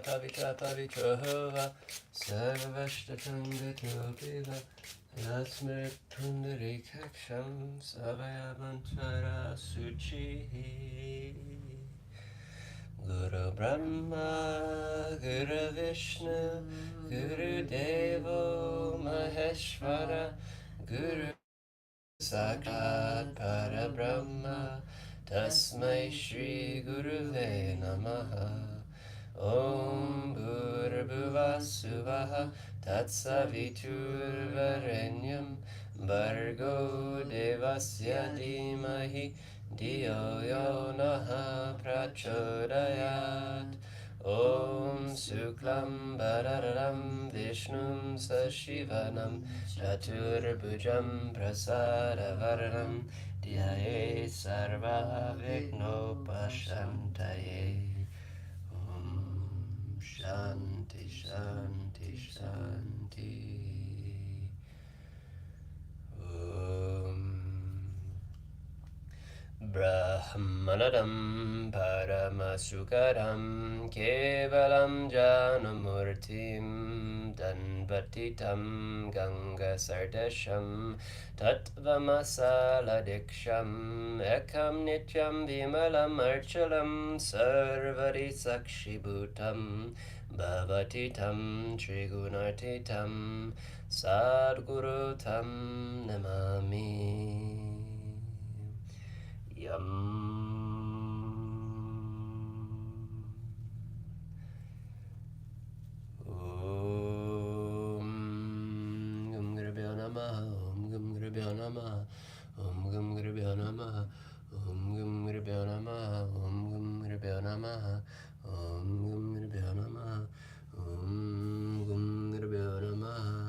pavitra pavitrohova sarvashtatangatopiva Yasmir pundarikaksham savayamantara suchihi Guru Brahma, Guru Vishnu, Guru Devo Maheshwara, Guru Sakshat Parabrahma, Tasmai Shri Guruve Namaha. Om Bhurabhuva Suvaha Tatsavitur Varenyam Bargo Devasya Dhimahi Diyo Yo Naha Prachodayat Om Suklam Bhadararam Vishnum Sashivanam Chaturbhujam Prasadavaranam Dhyaye Sarva Vignopashantaye Om Shanti Shanti Shanti Brahmanadam Paramasukaram Kevalam Janamurtim Danvatitam Ganga Sardasham Tattvamasala Diksham Ekam Nityam Vimalam Archalam Sarvari Sakshibhutam Bhavatitam Trigunartitam Sadgurutam Namami Yam Om Gum Gurubhyo Namaha Om Gum Gurubhyo Namaha Om Gum Gurubhyo Namaha Om Gum Gurubhyo Namaha Om Gum Gurubhyo Namaha Om Gum Gurubhyo Namaha Om Gum Gurubhyo Namaha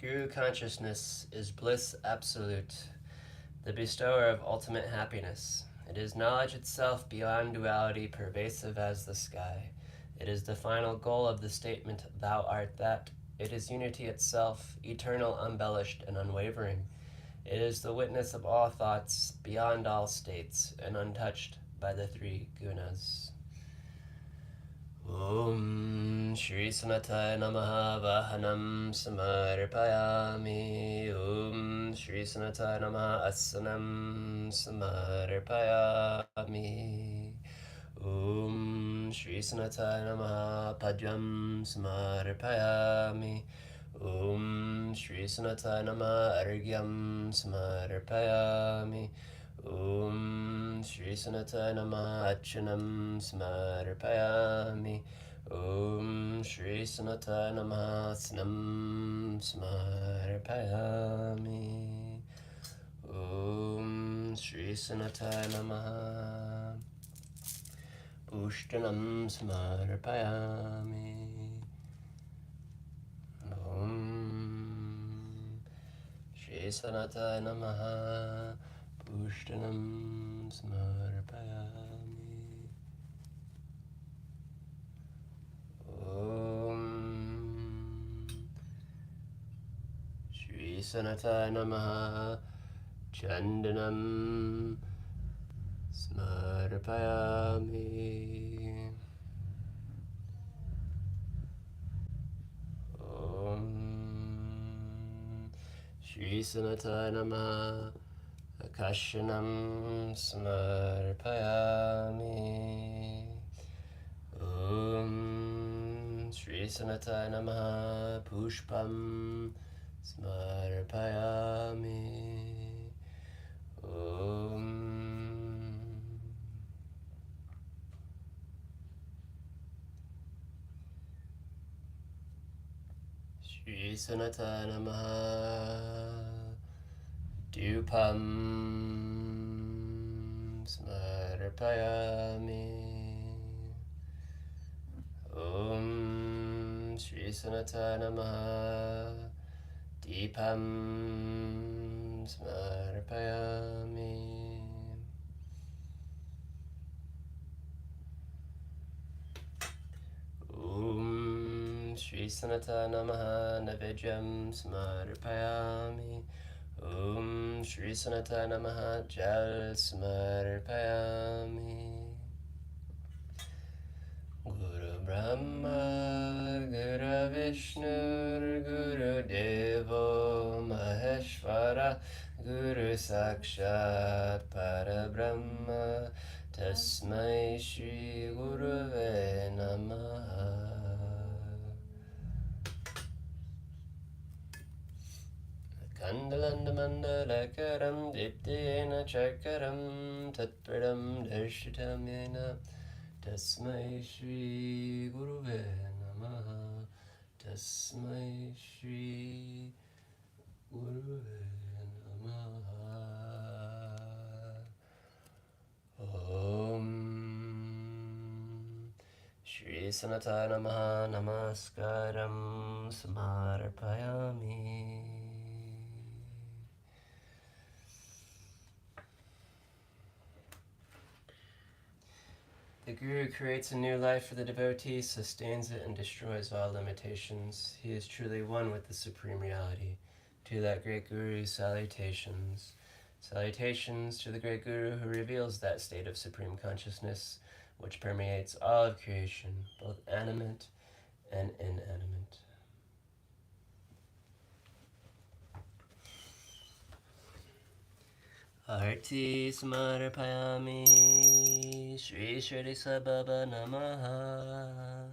Guru consciousness is bliss absolute, the bestower of ultimate happiness. It is knowledge itself beyond duality, pervasive as the sky. It is the final goal of the statement, Thou art that. It is unity itself, eternal, embellished, and unwavering. It is the witness of all thoughts, beyond all states, and untouched by the three gunas. Om Shri Sanataya Namaha Vahanam Samarpayami Om Shri Sanataya Namaha Asanam Samarpayami Om Shri Sanataya Namaha Pajam Samarpayami Om Shri Sanataya Namaha Argyam Samarpayami Om Shri Sanataya Namaha Achanam Samarpayami Om Shri Sanataya Namaha Snam Samarpayami Om Shri Sanataya Namaha Pushtanam Samarpayami Om Shri Sanataya Namaha Pushtanam Samarpayami Om Shri Sanataya Namaha Chandanam Samarpayami Om Shri Sanataya Namaha Akashanam Samarpayami Om Shri Sanataya Namaha Pushpam Samarpayami Om Shri Sanataya Namaha Dupam Samarpayami Om Shri Sanataya Namaha Deepam Samarpayami Om Shri Sanataya Namaha Navidyam Samarpayami Om Shri Sanatana Namaha Jal Smarpayami. Guru Brahma Guru Vishnu Guru Devo Maheshwara Guru Sakshat Parabrahma Tasmai Shri Guruve Namaha. Kandalandamandalakaram Diptena Chakaram Tatpadam Darshitam Yena Tasmai Shri Guruve Namaha. Tasmai Shri Guruve Namaha. Om Shri Sanatana Namaha Namaskaram Samarpayami. The Guru creates a new life for the devotee, sustains it, and destroys all limitations. He is truly one with the Supreme Reality. To that great Guru, salutations. Salutations to the great Guru who reveals that state of Supreme Consciousness which permeates all of creation, both animate and inanimate. Arti Samarpayami Shri Shirdi Sababa Namaha.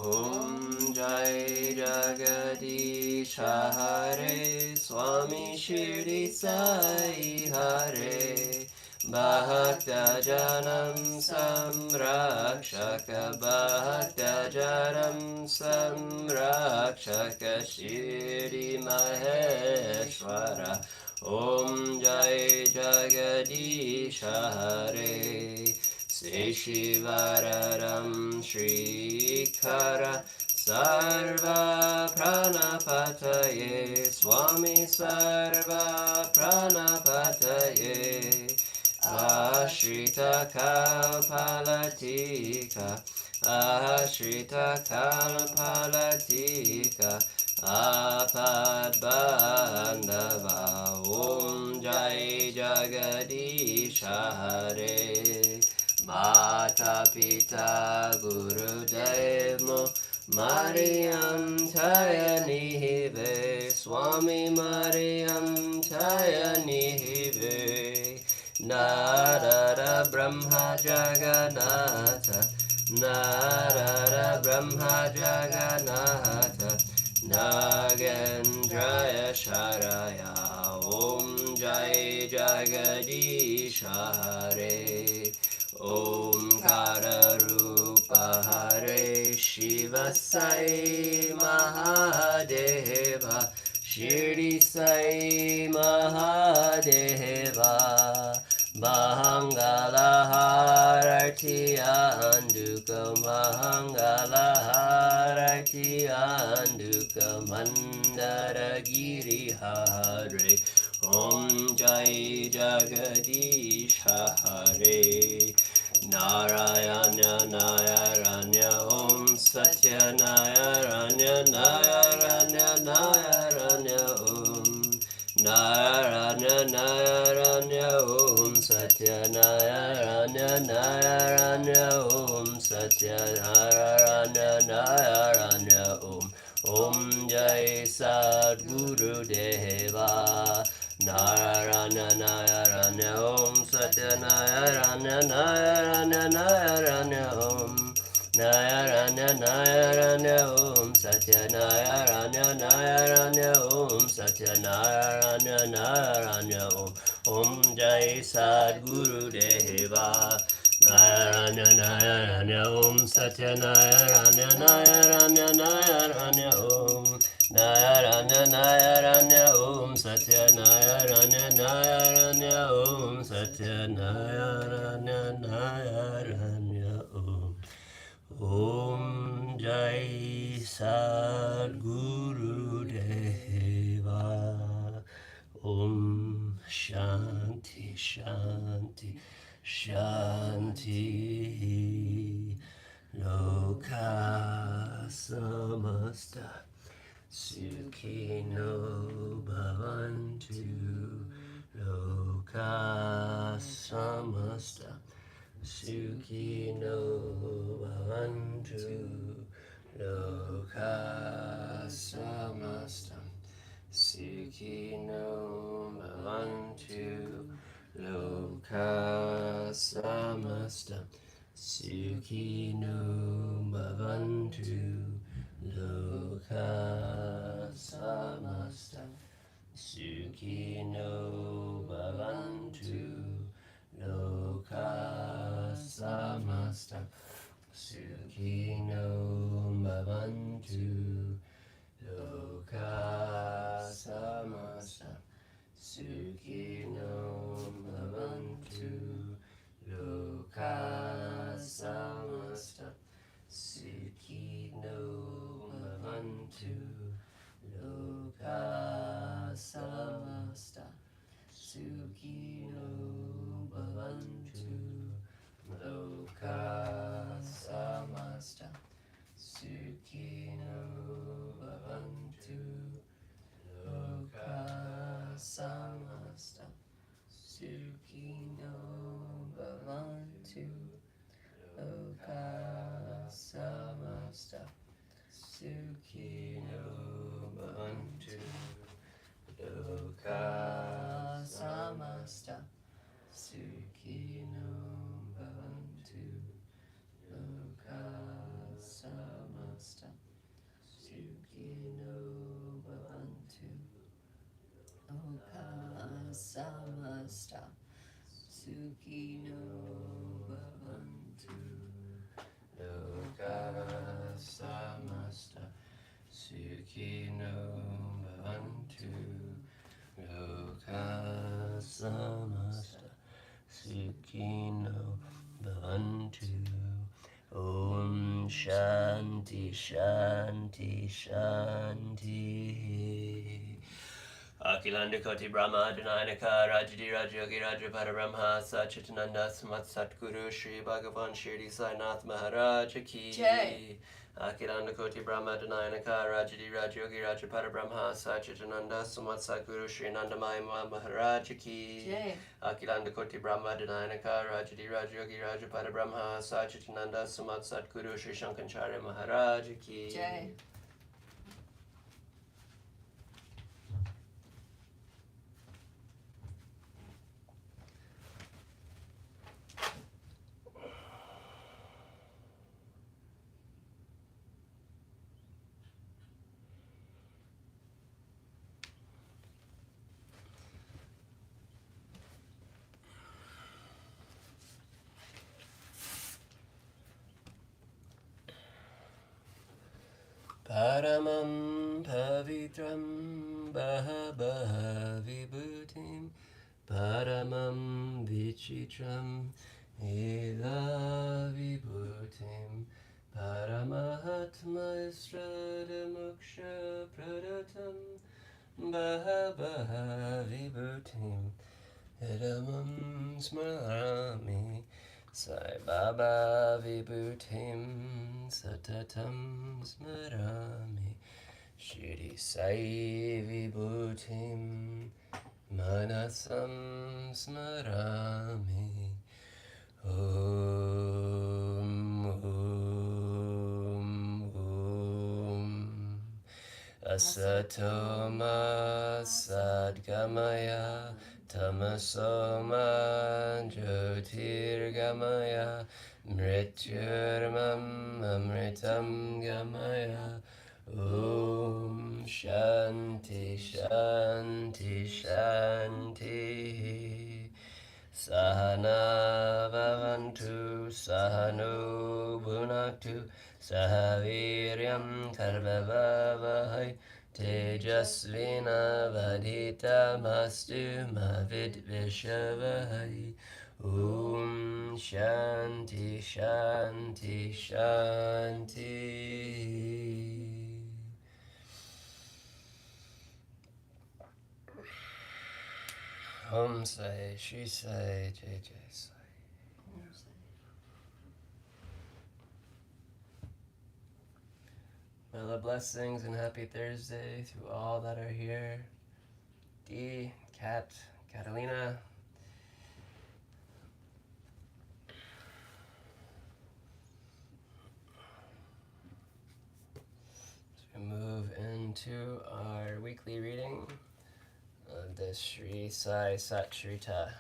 Om Jai Jagadish Hare Swami Shirdi Sai Hare Bhakta Janam Samrakshaka Bhakta Janam Samrakshaka Shirdi Maheshwara. Om Jai Jagadish Hare Seshivararam Shrikara Sarva Pranapataye Swami Sarva Pranapataye Ashrita Kalpalatika Ashrita Kalpalatika Apadbandava. Om Jai Jagadish Hare Mata Pita Gurudev Mo Mariam Tayanihive Swami Mariam Tayanihive Narada Brahma Jagannatha Narada Brahma Jagannatha Nagendraya Sharaya. Om Jai Jagadish Hare Om Kararupa Hare Shiva Sai Mahadeva Shirdi Sai Mahadeva Mahangala Arti Anduka Mahangala Arti Anduka Mandara Giri Hare. Om Jai Jagadish Hare Narayana Narayana Om Satya Narayana Narayana Narayana Om Narayana Narayana Om Satya Narayana Narayana Om Satya Narayana Narayana Om. Om Jai Sadguru Deva Narayana Narayana Om Satya Narayana Narayana Narayana Om Narayana Narayana Om Satya Narayana Narayana Om Satya Narayana Narayana Om. Om Jai Sadguru Deva Narayana Narayana Om Satya Narayana Narayana Narayana Om Narayana Narayana Om Satya Narayana Narayana Om Satya Narayana Narayana Om. Om Jai Sadguru Deva. Om Shanti Shanti Shanti. Loka Samasta Sukhino bhavantu loka samasta. Sukhino bhavantu loka samasta. Sukhino bhavantu loka samasta. Sukhino bhavantu loka samasta. Sukhino bhavantu loka samasta. Sukhino bhavantu loka samasta. Sukhino bhavantu loka samasta. Sukhino bhavantu loka samasta. Sukhino bhavantu loka samasta. Sukhino bhavantu loka samasta. Sukhino bhavantu loka samasta. Sukhino bhavantu loka samasta. Sukhino bhavantu loka samasta. Sukhino bhavantu loka samasta. Sukhino bhavantu loka samasta. Sukhino bhavantu loka samasta. Sukhino bhavantu. Om Shanti Shanti Shanti. Akilanda Koti Brahma Dhananaka Rajadi Rajogi Raja Parabrahma Satchitananda Samat Satguru Shri Bhagavan Shirdi Sai Maharaj Ki Jai. Akilanda Koti Brahma Dhananaka Rajadi Rajogi Raja Parabrahma Satchitananda Samat Satguru Shri Nandamai Maharaj Ki Jai. Akilanda Koti Brahma Dhananaka Rajadi Rajogi Raja Parabrahma Satchitananda Samat Satguru Shri Shankaracharya Maharaj Ki Jai. Paramam pavitram baha vibhutim Paramam vichitram ila vibhutim Paramahatma israda moksha pradatam baha vibhutim Idamam smarami Sai Baba vibhutim satatam smarami Shiri Sai vibhutim manasam smarami Om Om Om Asatoma Sadgamaya Tamasoma Jyotirgamaya Mrityurmam Amritam Gamaya Om Shanti Shanti Shanti Sahana Bhavantu Sahano Bhunaktu Sahaviryam Karvavavahai Tejasvina Vadita Mastu Mavid Vishavahai Om Shanti Shanti Shanti. Om Sai, Shri Sai, Jai Jai Sai. Lela, blessings and happy Thursday to all that are here. Dee, Kat, Catalina. So we move into our weekly reading of the Sri Sai Satcharita.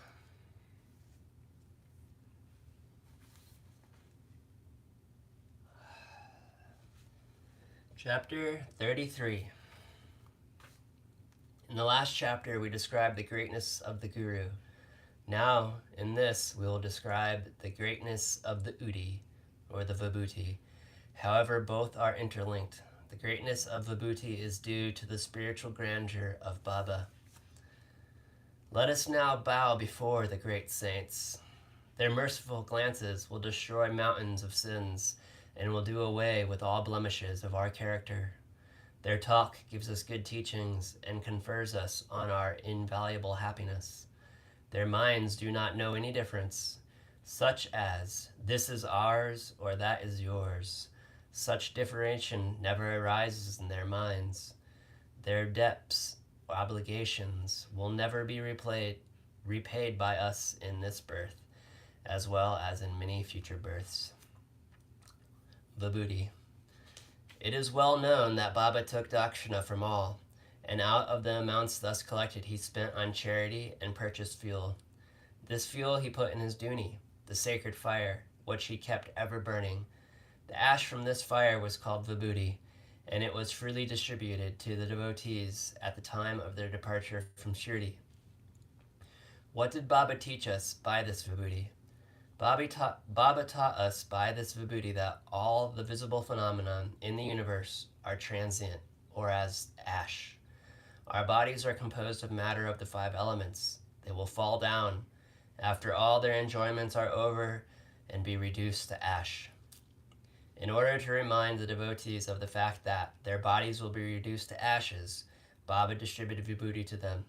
Chapter 33. In the last chapter, we described the greatness of the Guru. Now, in this, we will describe the greatness of the Udi, or the Vibhuti. However, both are interlinked. The greatness of Vibhuti is due to the spiritual grandeur of Baba. Let us now bow before the great saints. Their merciful glances will destroy mountains of sins and will do away with all blemishes of our character. Their talk gives us good teachings and confers us on our invaluable happiness. Their minds do not know any difference, such as, this is ours or that is yours. Such differentiation never arises in their minds. Their debts or obligations will never be repaid by us in this birth, as well as in many future births. Vibhuti. It is well known that Baba took dakshina from all, and out of the amounts thus collected he spent on charity and purchased fuel. This fuel he put in his dhuni, the sacred fire, which he kept ever burning. The ash from this fire was called Vibhuti, and it was freely distributed to the devotees at the time of their departure from Shirdi. What did Baba teach us by this Vibhuti? Baba taught us by this Vibhuti that all the visible phenomena in the universe are transient, or as ash. Our bodies are composed of matter of the 5 elements. They will fall down after all their enjoyments are over and be reduced to ash. In order to remind the devotees of the fact that their bodies will be reduced to ashes, Baba distributed Vibhuti to them.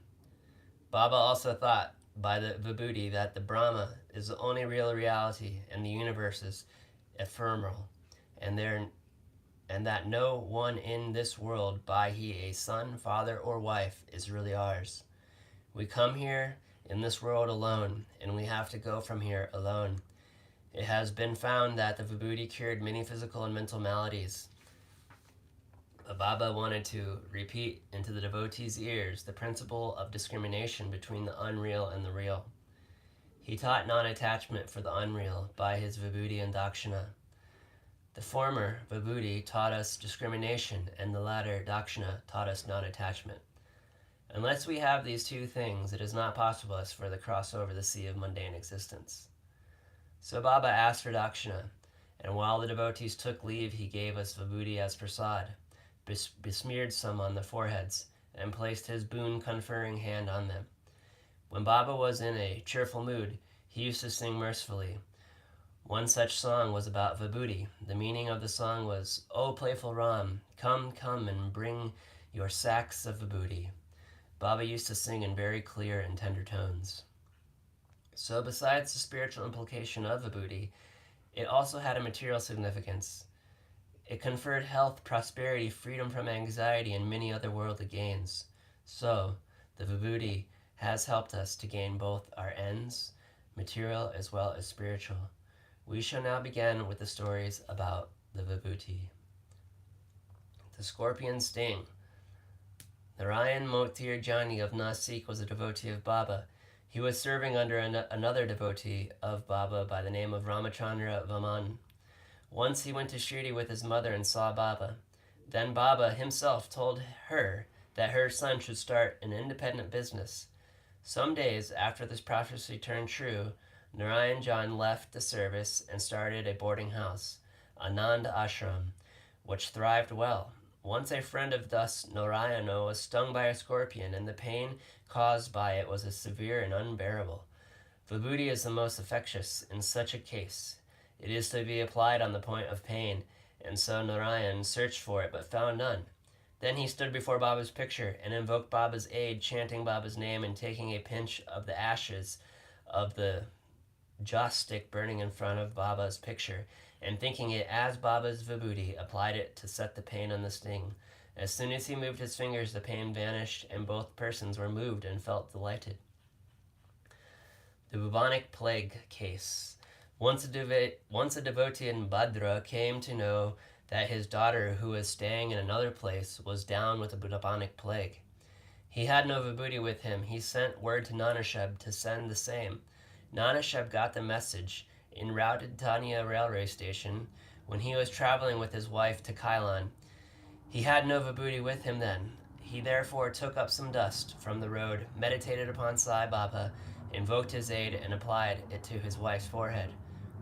Baba also thought by the Vibhuti that the Brahma is the only real reality and the universe is ephemeral, and that no one in this world, by he a son, father, or wife, is really ours. We come here in this world alone, and we have to go from here alone. It has been found that the Vibhuti cured many physical and mental maladies. But Baba wanted to repeat into the devotees' ears the principle of discrimination between the unreal and the real. He taught non-attachment for the unreal by his Vibhuti and Dakshina. The former, Vibhuti, taught us discrimination, and the latter, Dakshina, taught us non-attachment. Unless we have these two things, it is not possible for us to cross over the sea of mundane existence. So Baba asked for Dakshina, and while the devotees took leave, he gave us Vibhuti as prasad, besmeared some on the foreheads, and placed his boon-conferring hand on them. When Baba was in a cheerful mood, he used to sing mercifully. One such song was about Vibhuti. The meaning of the song was, O playful Ram, come, come, and bring your sacks of Vibhuti. Baba used to sing in very clear and tender tones. So besides the spiritual implication of Vibhuti, it also had a material significance. It conferred health, prosperity, freedom from anxiety, and many other worldly gains. So, the Vibhuti has helped us to gain both our ends, material as well as spiritual. We shall now begin with the stories about the Vibhuti. The scorpion sting. Narayan Motir Jani of Nasik was a devotee of Baba. He was serving under another devotee of Baba by the name of Ramachandra Vaman. Once he went to Shirdi with his mother and saw Baba. Then Baba himself told her that her son should start an independent business. Some days after this prophecy turned true, Narayan Jan left the service and started a boarding house, Anand Ashram, which thrived well. Once a friend of thus Narayana was stung by a scorpion, and the pain caused by it was severe and unbearable. Vibhuti is the most effectuous in such a case. It is to be applied on the point of pain, and so Narayan searched for it but found none. Then he stood before Baba's picture and invoked Baba's aid, chanting Baba's name and taking a pinch of the ashes of the joss stick burning in front of Baba's picture and thinking it as Baba's vibhuti, applied it to set the pain on the sting. As soon as he moved his fingers, the pain vanished, and both persons were moved and felt delighted. The bubonic plague case. Once a devotee in Bhadra came to know that his daughter, who was staying in another place, was down with the bubonic plague. He had no vibhuti with him. He sent word to Nanasheb to send the same. Nanasheb got the message en route to Tanya railway station when he was traveling with his wife to Kailan. He had no vibhuti with him then. He therefore took up some dust from the road, meditated upon Sai Baba, invoked his aid, and applied it to his wife's forehead.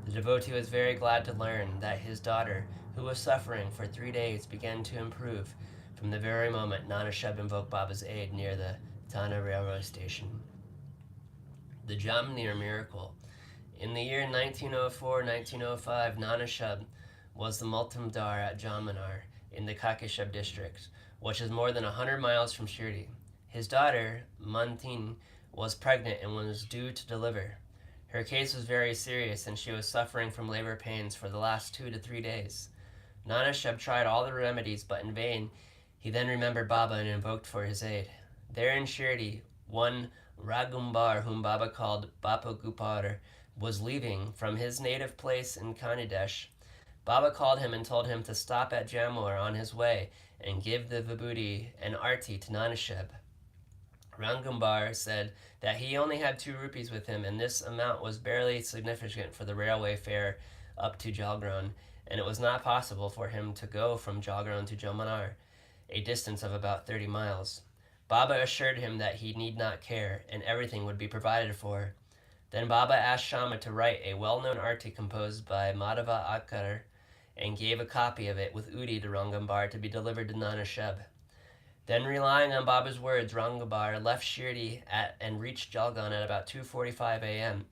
The devotee was very glad to learn that his daughter, who was suffering for 3 days, began to improve from the very moment Nanasheb invoked Baba's aid near the Tana railroad station. The Jamnir miracle. In the year 1904-1905, Nanasheb was the Multamdar at Jamnagar in the Kakeshab district, which is more than 100 miles from Shirdi. His daughter, Mantin, was pregnant and was due to deliver. Her case was very serious, and she was suffering from labor pains for the last 2 to 3 days. Nanasheb tried all the remedies, but in vain. He then remembered Baba and invoked for his aid. There in Shirdi, one Ragumbar, whom Baba called Bapa Gupar, was leaving from his native place in Kanidesh. Baba called him and told him to stop at Jamor on his way and give the vibhuti and Arti to Nanasheb. Rangumbar said that he only had 2 rupees with him, and this amount was barely significant for the railway fare up to Jalgaon, and it was not possible for him to go from Jalgaon to Jamnagar, a distance of about 30 miles. Baba assured him that he need not care, and everything would be provided for. Then Baba asked Shama to write a well-known arti composed by Madhava Akkar, and gave a copy of it with Udi to Rangambar to be delivered to Nanasheb. Then, relying on Baba's words, Rangambar left Shirdi and reached Jalgaon at about 2:45 a.m.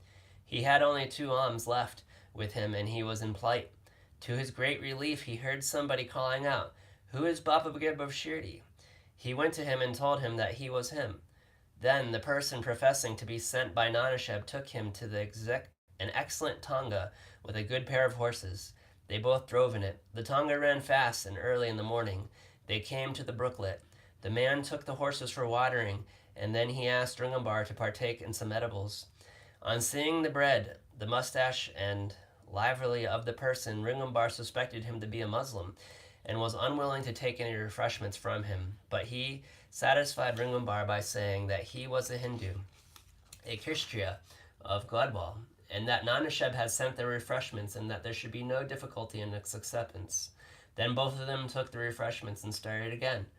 He had only 2 alms left with him, and he was in plight. To his great relief, he heard somebody calling out, "Who is Baba Gib of Shirdi?" He went to him and told him that he was him. Then the person professing to be sent by Nanasheb took him to an excellent tonga with a good pair of horses. They both drove in it. The tonga ran fast, and early in the morning they came to the brooklet. The man took the horses for watering, and then he asked Rangambar to partake in some edibles. On seeing the bread, the mustache, and livery of the person, Rangambar suspected him to be a Muslim, and was unwilling to take any refreshments from him. But he satisfied Rangambar by saying that he was a Hindu, a Kshatriya of Gladwal, and that Nanasheb had sent the refreshments, and that there should be no difficulty in its acceptance. Then both of them took the refreshments and started again.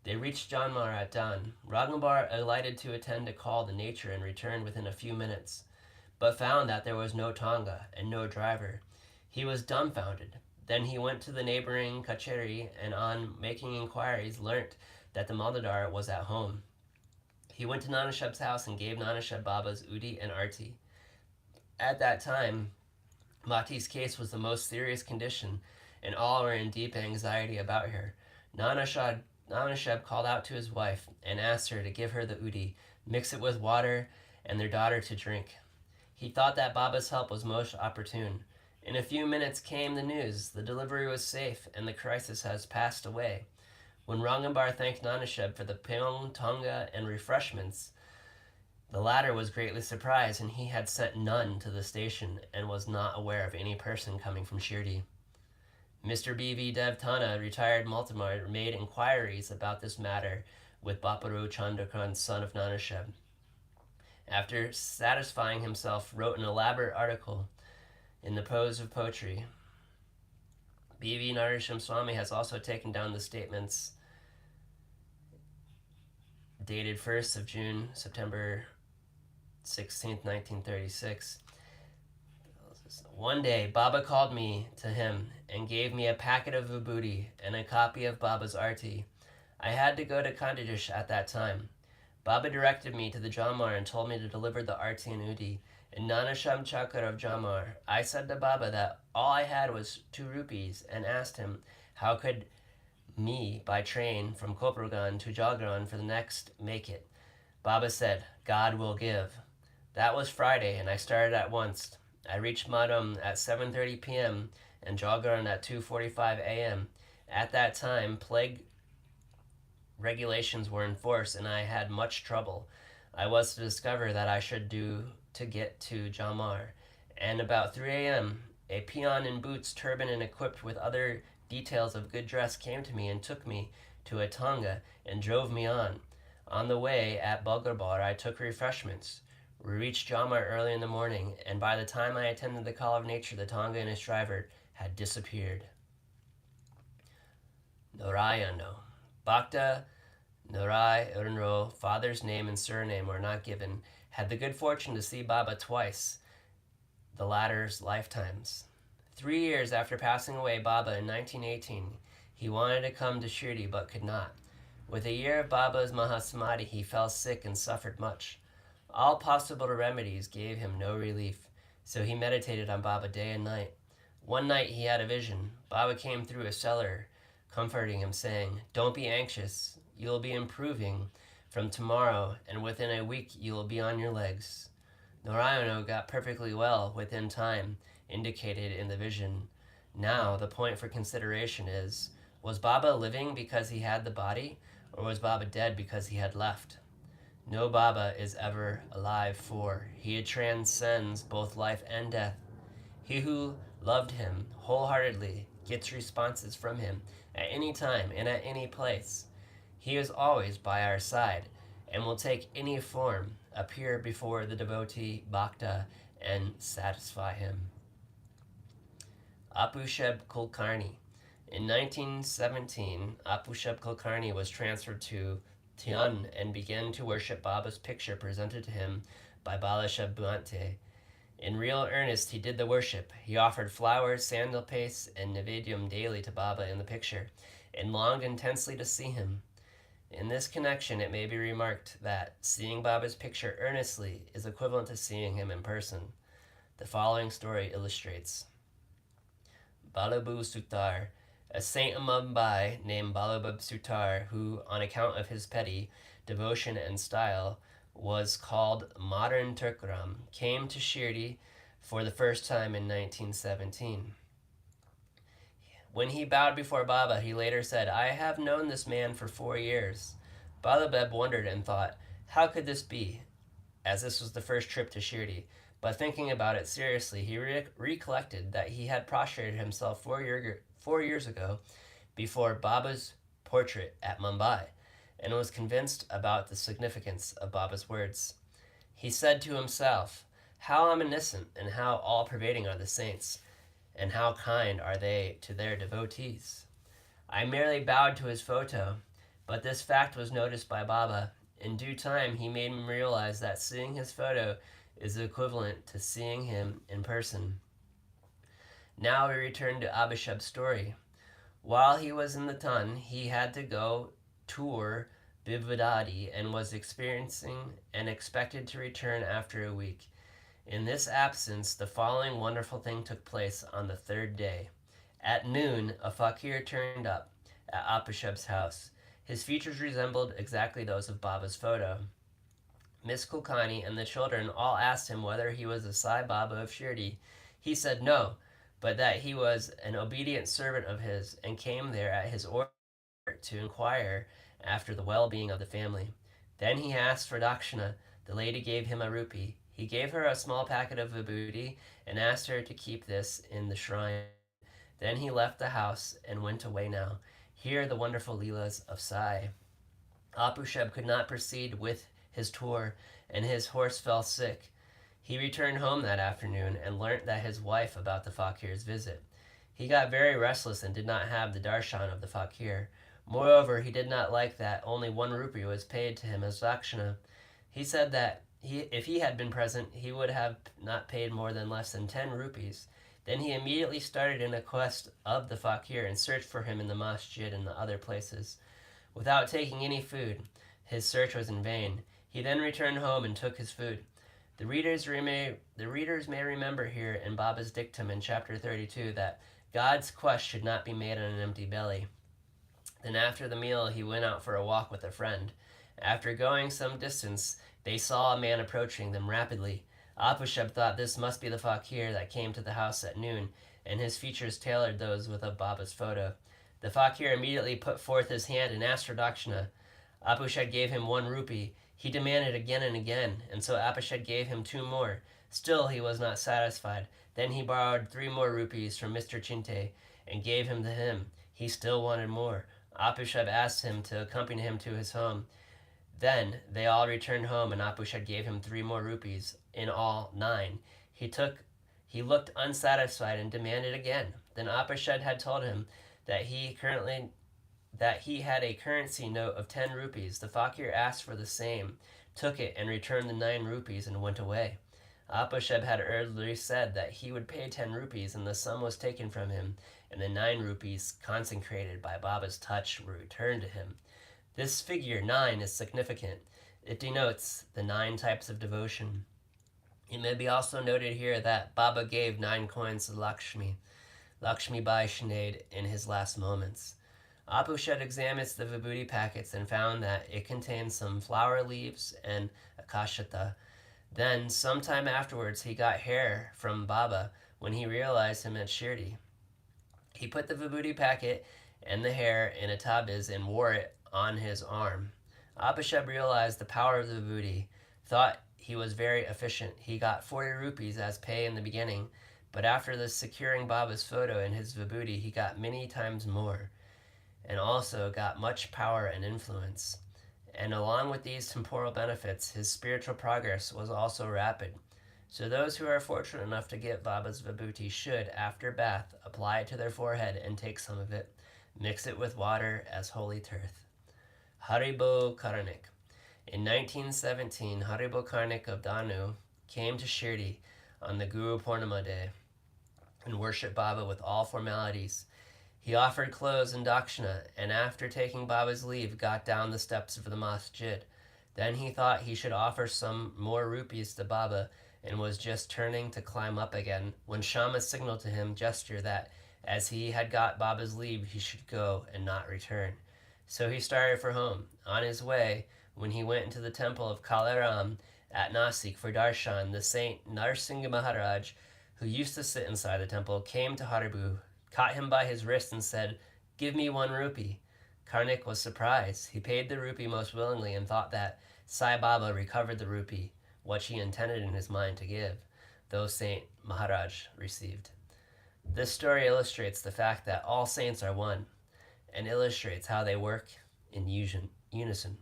They reached Janmar at dawn. Rangambar alighted to attend a call to nature and returned within a few minutes, but found that there was no tonga and no driver. He was dumbfounded. Then he went to the neighboring Kacheri, and on making inquiries learnt that the Maldadar was at home. He went to Nanasheb's house and gave Nanasheb Baba's Udi and Arti. At that time, Mati's case was the most serious condition, and all were in deep anxiety about her. Nanasheb called out to his wife and asked her to give her the Udi, mix it with water, and their daughter to drink. He thought that Baba's help was most opportune. In a few minutes came the news. The delivery was safe, and the crisis has passed away. When Rangambar thanked Nanasheb for the pyong, tonga, and refreshments, the latter was greatly surprised, and he had sent none to the station and was not aware of any person coming from Shirdi. Mr. B.V. Devtana, retired Multimar, made inquiries about this matter with Baparu Chandrakant, son of Nanasheb. After satisfying himself, wrote an elaborate article in the Prose of Poetry. B.V. Narisham Swami has also taken down the statements dated 1st of June, September 16th, 1936. One day, Baba called me to him and gave me a packet of vibhuti and a copy of Baba's Arti. I had to go to Kandidish at that time. Baba directed me to the Jamar and told me to deliver the Arti and Udi. In Nanasham Chakra of Jamar, I said to Baba that all I had was 2 rupees and asked him how could me by train from Kopragan to Jalgaon for the next make it. Baba said, God will give. That was Friday, and I started at once. I reached Madam at 7:30 p.m. and Jagaran at 2:45 a.m. At that time, plague regulations were in force and I had much trouble. I was to discover that I should do to get to Jamar. And about 3 a.m., a peon in boots, turban, and equipped with other details of good dress came to me and took me to a tonga and drove me on. On the way at Bulgarbar, I took refreshments. We reached Jamar early in the morning, and by the time I attended the call of nature, the tonga and his driver had disappeared. Narayano. Bhakta Narai Urnro, father's name and surname were not given, had the good fortune to see Baba twice, the latter's lifetimes. 3 years after passing away Baba in 1918, he wanted to come to Shirdi but could not. With a year of Baba's Mahasamadhi, he fell sick and suffered much. All possible remedies gave him no relief, so he meditated on Baba day and night. One night he had a vision. Baba came through a cellar, comforting him, saying, "Don't be anxious. You will be improving from tomorrow, and within a week you will be on your legs." Narayana got perfectly well within time indicated in the vision. Now, the point for consideration is, was Baba living because he had the body, or was Baba dead because he had left? No Baba is ever alive, for he transcends both life and death. He who loved him wholeheartedly gets responses from him at any time and at any place. He is always by our side and will take any form, appear before the devotee Bhakta, and satisfy him. Apusheb Kulkarni. In 1917, Apusheb Kulkarni was transferred to Tian and began to worship Baba's picture presented to him by Balasheb Bhante. In real earnest, he did the worship. He offered flowers, sandal paste, and Nivedyam daily to Baba in the picture, and longed intensely to see him. In this connection, it may be remarked that seeing Baba's picture earnestly is equivalent to seeing him in person. The following story illustrates. Balabu Sutar, a saint of Mumbai named Balabab Sutar, who, on account of his petty devotion and style, was called Modern Turkram, came to Shirdi for the first time in 1917. When he bowed before Baba, he later said, "I have known this man for 4 years." Balabab wondered and thought, how could this be, as this was the first trip to Shirdi? But thinking about it seriously, he recollected that he had prostrated himself 4 years ago before Baba's portrait at Mumbai, and was convinced about the significance of Baba's words. He said to himself, "How omniscient and how all-pervading are the saints, and how kind are they to their devotees." I merely bowed to his photo, but this fact was noticed by Baba. In due time, he made me realize that seeing his photo is equivalent to seeing him in person. Now we return to Abhishek's story. While he was in the Tan, he had to go tour Bivadadi and was experiencing and expected to return after a week. In this absence, the following wonderful thing took place on the third day. At noon, a fakir turned up at Abhishek's house. His features resembled exactly those of Baba's photo. Miss Kulkarni and the children all asked him whether he was the Sai Baba of Shirdi. He said no, but that he was an obedient servant of his and came there at his order to inquire after the well-being of the family. Then he asked for dakshina. The lady gave him a rupee. He gave her a small packet of vibhuti and asked her to keep this in the shrine. Then he left the house and went away now. Hear the wonderful Leelas of Sai. Apusheb could not proceed with his tour, and his horse fell sick. He returned home that afternoon and learnt that his wife about the fakir's visit. He got very restless and did not have the darshan of the fakir. Moreover, he did not like that only 1 rupee was paid to him as dakshina. He said that if he had been present, he would have not paid more than less than 10 rupees. Then he immediately started in a quest of the fakir and searched for him in the masjid and the other places. Without taking any food, his search was in vain. He then returned home and took his food. The readers may remember here in Baba's dictum in chapter 32 that God's quest should not be made on an empty belly. Then after the meal, he went out for a walk with a friend. After going some distance, they saw a man approaching them rapidly. Apusheb thought this must be the fakir that came to the house at noon, and his features tailored those with a Baba's photo. The fakir immediately put forth his hand and asked for dakshina. Apushed gave him 1 rupee. He demanded again and again, and so Apushed gave him 2 more. Still he was not satisfied. Then he borrowed 3 more rupees from Mr. Chinte and gave him to him. He still wanted more. Apushed asked him to accompany him to his home. Then they all returned home, and Apushed gave him 3 more rupees, in all 9. He looked unsatisfied and demanded again. Then Apushed had told him that he had a currency note of 10 rupees. The fakir asked for the same, took it, and returned the 9 rupees and went away. Apushed had earlier said that he would pay 10 rupees, and the sum was taken from him, and the 9 rupees, consecrated by Baba's touch, were returned to him. This figure 9 is significant. It denotes the 9 types of devotion. It may be also noted here that Baba gave 9 coins to Lakshmi Bai Shirid, in his last moments. Apushed examines the vibhuti packets and found that it contained some flower leaves and akashata. Then, sometime afterwards, he got hair from Baba when he realized him at Shirdi. He put the vibhuti packet and the hair in a tabiz and wore it on his arm. Apushed realized the power of the vibhuti, thought he was very efficient. He got 40 rupees as pay in the beginning, but after the securing Baba's photo and his vibhuti, he got many times more, and also got much power and influence. And along with these temporal benefits, his spiritual progress was also rapid. So those who are fortunate enough to get Baba's vibhuti should, after bath, apply it to their forehead and take some of it. Mix it with water as holy turth. Haribo Karnik. In 1917, Haribo Karnik of Danu came to Shirdi on the Guru Purnima day and worshipped Baba with all formalities. He offered clothes and dakshina, and after taking Baba's leave, got down the steps of the masjid. Then he thought he should offer some more rupees to Baba, and was just turning to climb up again, when Shama signaled to him gesture that, as he had got Baba's leave, he should go and not return. So he started for home. On his way, when he went into the temple of Kalaram at Nasik for darshan, the saint Narsingha Maharaj, who used to sit inside the temple, came to Haribu, caught him by his wrist and said, "Give me 1 rupee." Karnik was surprised. He paid the rupee most willingly and thought that Sai Baba recovered the rupee, which he intended in his mind to give, though Saint Maharaj received. This story illustrates the fact that all saints are one, and illustrates how they work in unison.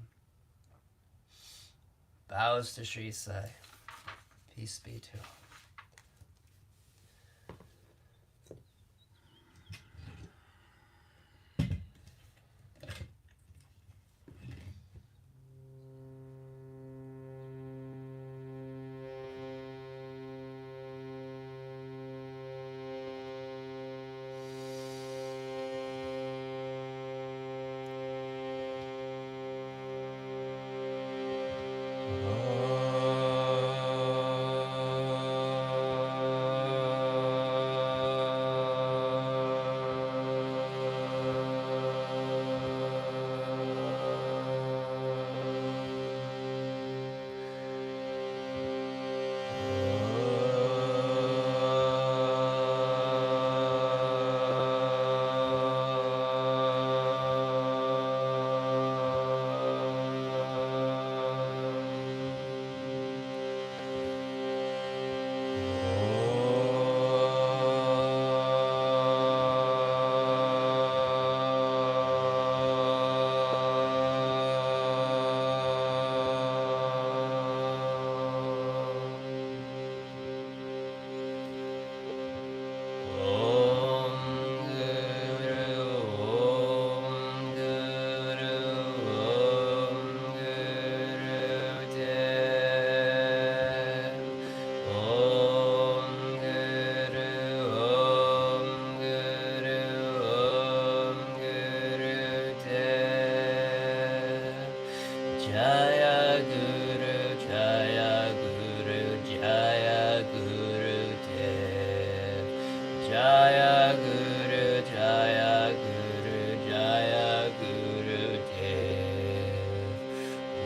Bows to Sri Sai. Peace be to all.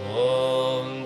Om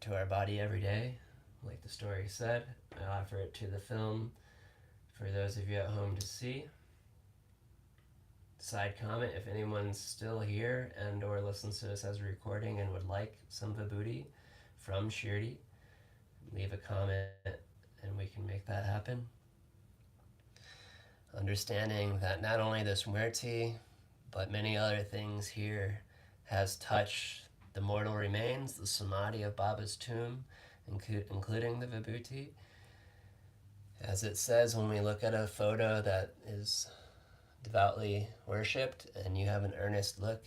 to our body every day. Like the story said, I offer it to the film for those of you at home to see. Side comment, if anyone's still here and or listens to this as a recording and would like some vibhuti from Shirdi, leave a comment and we can make that happen. Understanding that not only this murti, but many other things here has touched the mortal remains, the samadhi of Baba's tomb, including the vibhuti. As it says, when we look at a photo that is devoutly worshipped and you have an earnest look,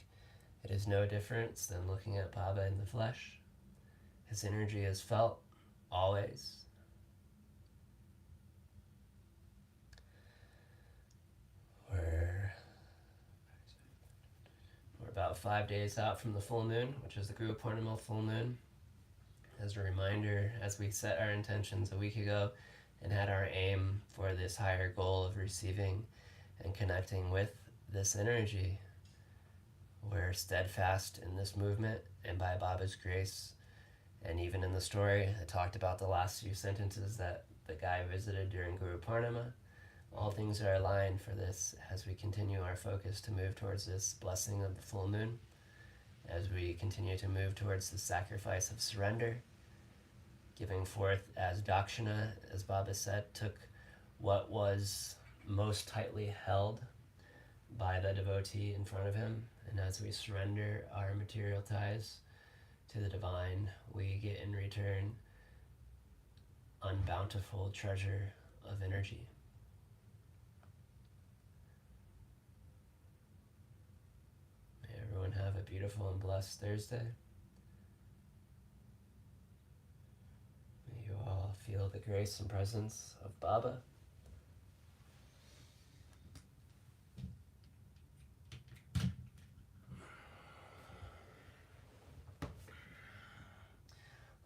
it is no difference than looking at Baba in the flesh. His energy is felt always. We're about 5 days out from the full moon, which is the Guru Purnima full moon. As a reminder, as we set our intentions a week ago and had our aim for this higher goal of receiving and connecting with this energy, we're steadfast in this movement, and by Baba's grace, and even in the story, I talked about the last few sentences that the guy visited during Guru Purnima. All things are aligned for this as we continue our focus to move towards this blessing of the full moon, as we continue to move towards the sacrifice of surrender, giving forth as dakshina, as Baba said, took what was most tightly held by the devotee in front of him, and as we surrender our material ties to the divine, we get in return unbountiful treasure of energy. May everyone have a beautiful and blessed Thursday. May you all feel the grace and presence of Baba.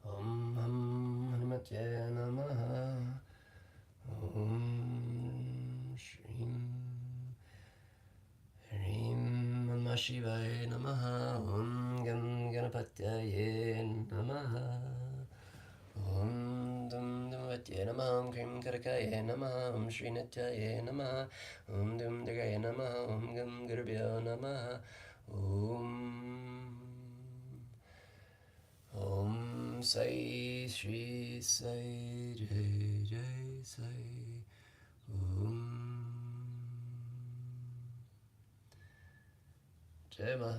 Om Hanumatya Namaha. Om Shrim Hrim Namah Shivaya Namaha. Om Gam Ganapatyaye Namaha. Om Dum Dumatya Namaha. Om Krim Karakaye Namaha. Om Shri Nityaye Namaha. Om Dum Dagaye Namaha. Om Gam Gurubhyo Namaha. Om Sai Shri Sai Jai Jai Sai. Om Jai Ma.